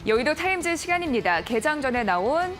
여의도 타임즈 시간입니다. 개장 전에 나온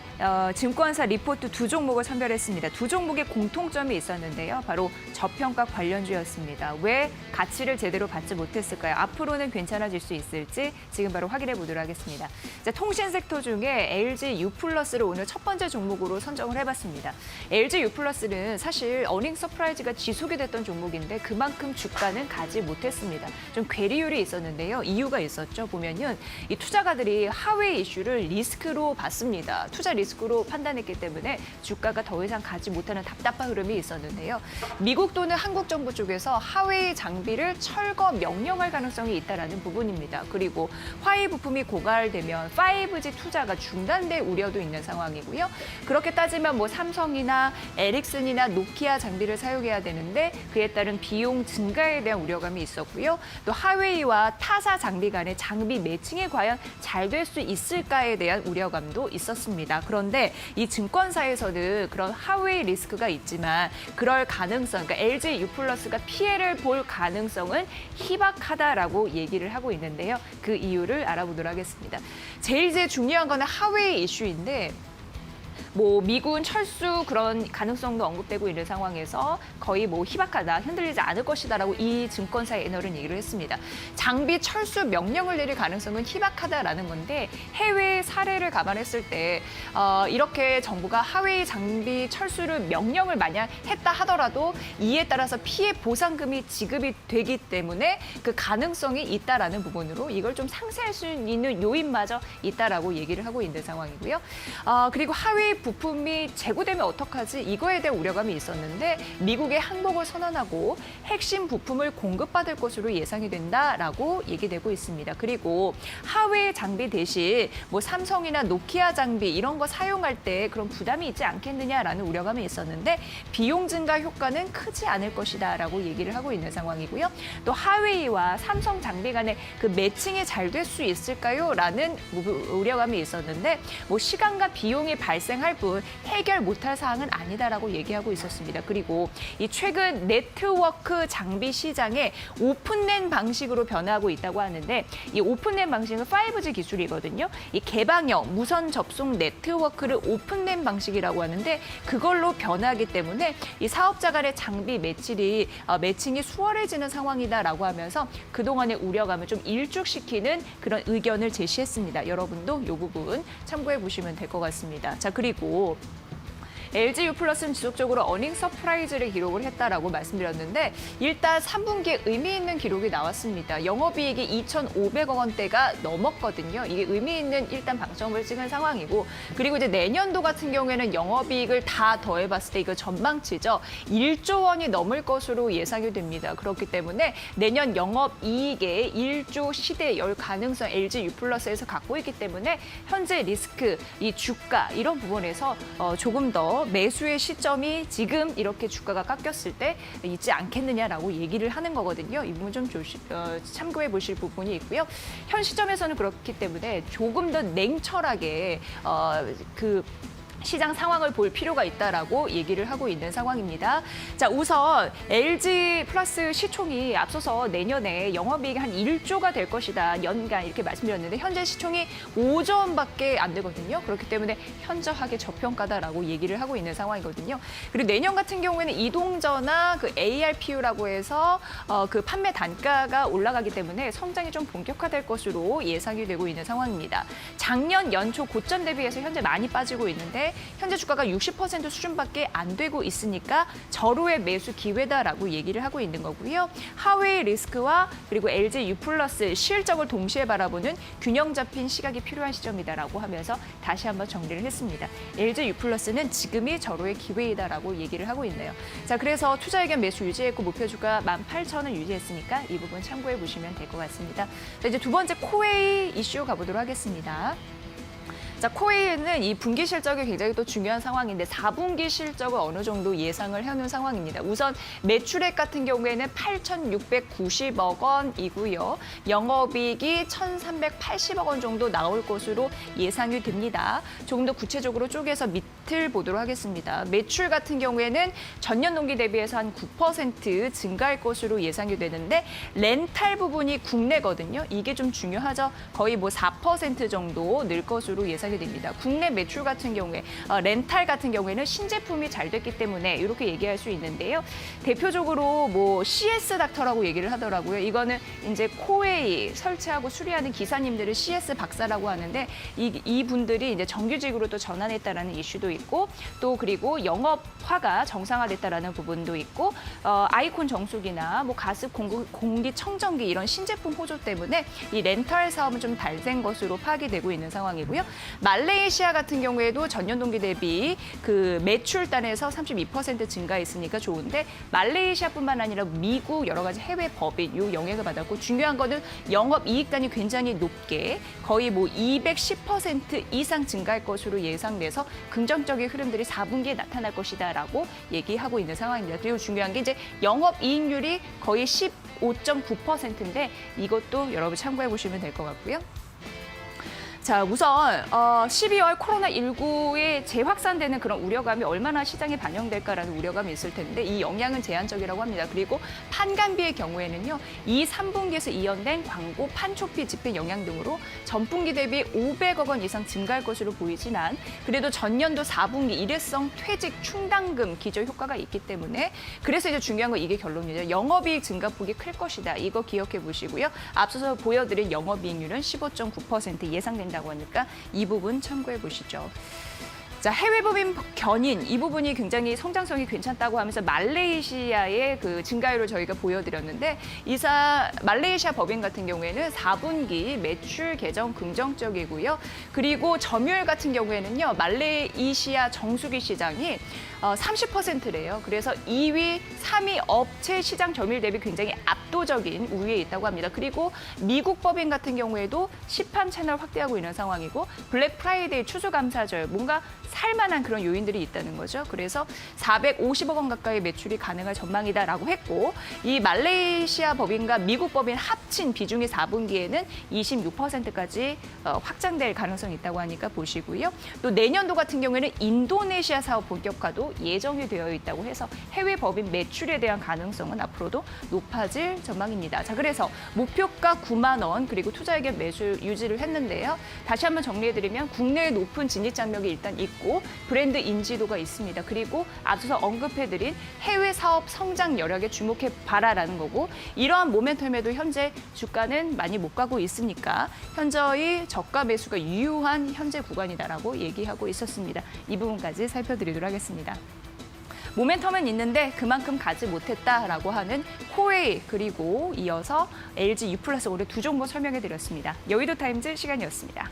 증권사 리포트 두 종목을 선별했습니다. 두 종목의 공통점이 있었는데요. 바로 저평가 관련주였습니다. 왜 가치를 제대로 받지 못했을까요? 앞으로는 괜찮아질 수 있을지 지금 바로 확인해 보도록 하겠습니다. 자, 통신 섹터 중에 LG U+를 오늘 첫 번째 종목으로 선정을 해봤습니다. LG U+는 사실 어닝 서프라이즈가 지속이 됐던 종목인데 그만큼 주가는 가지 못했습니다. 좀 괴리율이 있었는데요. 이유가 있었죠. 보면은 이 투자가들이 하회 이슈를 리스크로 봤습니다. 투자 리스크로 판단했기 때문에 주가가 더 이상 가지 못하는 답답한 흐름이 있었는데요. 미국 또는 한국 정부 쪽에서 하웨이 장비를 철거 명령할 가능성이 있다는 부분입니다. 그리고 화웨이 부품이 고갈되면 5G 투자가 중단될 우려도 있는 상황이고요. 그렇게 따지면 뭐 삼성이나 에릭슨이나 노키아 장비를 사용해야 되는데 그에 따른 비용 증가에 대한 우려감이 있었고요. 또 하웨이와 타사 장비 간의 장비 매칭이 과연 잘 될 수 있을까에 대한 우려감도 있었습니다. 그런데 이 증권사에서는 그런 하웨이 리스크가 있지만 그럴 가능성, 그러니까 LG U+가 피해를 볼 가능성은 희박하다라고 얘기를 하고 있는데요. 그 이유를 알아보도록 하겠습니다. 제일 중요한 거는 하웨이 이슈인데 뭐 미군 철수 그런 가능성도 언급되고 있는 상황에서 거의 뭐 희박하다, 흔들리지 않을 것이다라고 이 증권사의 애널은 얘기를 했습니다. 장비 철수 명령을 내릴 가능성은 희박하다라는 건데 해외 사례를 감안했을 때 이렇게 정부가 하웨이 장비 철수를 명령을 만약 했다 하더라도 이에 따라서 피해 보상금이 지급이 되기 때문에 그 가능성이 있다라는 부분으로 이걸 좀 상쇄할 수 있는 요인마저 있다라고 얘기를 하고 있는 상황이고요. 그리고 하웨이 부품이 재고되면 어떡하지? 이거에 대한 우려감이 있었는데 미국의 항복을 선언하고 핵심 부품을 공급받을 것으로 예상이 된다라고 얘기되고 있습니다. 그리고 하웨이 장비 대신 뭐 삼성이나 노키아 장비 이런 거 사용할 때 그런 부담이 있지 않겠느냐라는 우려감이 있었는데 비용 증가 효과는 크지 않을 것이다라고 얘기를 하고 있는 상황이고요. 또 하웨이와 삼성 장비 간의 그 매칭이 잘 될 수 있을까요? 라는 우려감이 있었는데 뭐 시간과 비용이 발생할 뿐 해결 못할 사항은 아니다라고 얘기하고 있었습니다. 그리고 이 최근 네트워크 장비 시장에 오픈랜 방식으로 변화하고 있다고 하는데 이 오픈랜 방식은 5G 기술이거든요. 이 개방형 무선 접속 네트워크를 오픈랜 방식이라고 하는데 그걸로 변하기 때문에 이 사업자 간의 장비 매칭이 수월해지는 상황이다라고 하면서 그동안의 우려감을 좀 일축시키는 그런 의견을 제시했습니다. 여러분도 이 부분 참고해 보시면 될 것 같습니다. 자, 그리고 LG U+는 지속적으로 어닝 서프라이즈를 기록을 했다라고 말씀드렸는데 일단 3분기에 의미 있는 기록이 나왔습니다. 영업이익이 2,500억 원대가 넘었거든요. 이게 의미 있는 일단 방점을 찍은 상황이고 그리고 이제 내년도 같은 경우에는 영업이익을 다 더해봤을 때 이거 전망치죠. 1조 원이 넘을 것으로 예상이 됩니다. 그렇기 때문에 내년 영업이익에 1조 시대에 열 가능성 LG U+에서 갖고 있기 때문에 현재 리스크, 이 주가 이런 부분에서 조금 더 매수의 시점이 지금 이렇게 주가가 깎였을 때 있지 않겠느냐라고 얘기를 하는 거거든요. 이 부분 좀 참고해 보실 부분이 있고요. 현 시점에서는 그렇기 때문에 조금 더 냉철하게 시장 상황을 볼 필요가 있다라고 얘기를 하고 있는 상황입니다. 자, 우선 LG 플러스 시총이 앞서서 내년에 영업이익이 한 1조가 될 것이다. 연간 이렇게 말씀드렸는데 현재 시총이 5조 원밖에 안 되거든요. 그렇기 때문에 현저하게 저평가다라고 얘기를 하고 있는 상황이거든요. 그리고 내년 같은 경우에는 이동저나 그 ARPU라고 해서 그 판매 단가가 올라가기 때문에 성장이 좀 본격화될 것으로 예상이 되고 있는 상황입니다. 작년 연초 고점 대비해서 현재 많이 빠지고 있는데 현재 주가가 60% 수준밖에 안 되고 있으니까 절호의 매수 기회다라고 얘기를 하고 있는 거고요. 하웨이 리스크와 그리고 LG U+ 실적을 동시에 바라보는 균형 잡힌 시각이 필요한 시점이다라고 하면서 다시 한번 정리를 했습니다. LG U+는 지금이 절호의 기회이다라고 얘기를 하고 있네요. 자, 그래서 투자 의견 매수 유지했고 목표 주가 18,000원 유지했으니까 이 부분 참고해 보시면 될 것 같습니다. 자, 이제 두 번째 코웨이 이슈 가보도록 하겠습니다. 자, 코웨이는 이 분기 실적이 굉장히 또 중요한 상황인데 4분기 실적을 어느 정도 예상을 해놓은 상황입니다. 우선 매출액 같은 경우에는 8,690억 원이고요. 영업이익이 1,380억 원 정도 나올 것으로 예상이 됩니다. 조금 더 구체적으로 쪼개서 밑에 차트를 보도록 하겠습니다. 매출 같은 경우에는 전년 동기 대비해서 한 9% 증가할 것으로 예상이 되는데 렌탈 부분이 국내거든요. 이게 좀 중요하죠. 거의 뭐 4% 정도 늘 것으로 예상이 됩니다. 국내 매출 같은 경우에 렌탈 같은 경우에는 신제품이 잘 됐기 때문에 이렇게 얘기할 수 있는데요. 대표적으로 뭐 CS 닥터라고 얘기를 하더라고요. 이거는 이제 코웨이 설치하고 수리하는 기사님들을 CS 박사라고 하는데 이 분들이 이제 정규직으로 또 전환했다라는 이슈도 있고 또 그리고 영업화가 정상화됐다라는 부분도 있고 아이콘 정수기나 뭐 가습 공기청정기 이런 신제품 호조 때문에 이 렌탈 사업은 좀 발생 것으로 파악이 되고 있는 상황이고요. 말레이시아 같은 경우에도 전년 동기 대비 그 매출 단에서 32% 증가했으니까 좋은데 말레이시아뿐만 아니라 미국 여러 가지 해외 법인 요 영향을 받았고 중요한 거는 영업 이익단이 굉장히 높게 거의 뭐 210% 이상 증가할 것으로 예상돼서 긍정적인 흐름들이 4분기에 나타날 것이다라고 얘기하고 있는 상황입니다. 그리고 중요한 게 이제 영업 이익률이 거의 15.9%인데 이것도 여러분 참고해 보시면 될 것 같고요. 자, 우선 12월 코로나19에 재확산되는 그런 우려감이 얼마나 시장에 반영될까라는 우려감이 있을 텐데 이 영향은 제한적이라고 합니다. 그리고 판관비의 경우에는요. 2, 3분기에서 이연된 광고, 판촉비, 집행 영향 등으로 전분기 대비 500억 원 이상 증가할 것으로 보이지만 그래도 전년도 4분기 일회성 퇴직 충당금 기저 효과가 있기 때문에 그래서 이제 중요한 건 이게 결론이죠. 영업이익 증가폭이 클 것이다. 이거 기억해 보시고요. 앞서서 보여드린 영업이익률은 15.9% 예상된다고 하니까 이 부분 참고해 보시죠. 자, 해외 법인 견인 이 부분이 굉장히 성장성이 괜찮다고 하면서 말레이시아의 그 증가율을 저희가 보여드렸는데 말레이시아 법인 같은 경우에는 4분기 매출 개정 긍정적이고요. 그리고 점유율 같은 경우에는요. 말레이시아 정수기 시장이 30%래요. 그래서 2위, 3위 업체 시장 점유율 대비 굉장히 압도적인 우위에 있다고 합니다. 그리고 미국 법인 같은 경우에도 시판 채널 확대하고 있는 상황이고 블랙 프라이데이 추수감사절 뭔가 살만한 그런 요인들이 있다는 거죠. 그래서 450억 원 가까이 매출이 가능할 전망이다라고 했고 이 말레이시아 법인과 미국 법인 합친 비중이 4분기에는 26%까지 확장될 가능성이 있다고 하니까 보시고요. 또 내년도 같은 경우에는 인도네시아 사업 본격화도 예정이 되어 있다고 해서 해외 법인 매출에 대한 가능성은 앞으로도 높아질 전망입니다. 자, 그래서 목표가 9만 원 그리고 투자의견 매수 유지를 했는데요. 다시 한번 정리해드리면 국내의 높은 진입 장벽이 일단 있고 브랜드 인지도가 있습니다. 그리고 앞서서 언급해드린 해외 사업 성장 여력에 주목해봐라라는 거고 이러한 모멘텀에도 현재 주가는 많이 못 가고 있으니까 현저히 저가 매수가 유효한 현재 구간이다라고 얘기하고 있었습니다. 이 부분까지 살펴드리도록 하겠습니다. 모멘텀은 있는데 그만큼 가지 못했다라고 하는 코웨이 그리고 이어서 LG U+, 올해 두 종목 설명해드렸습니다. 여의도 타임즈 시간이었습니다.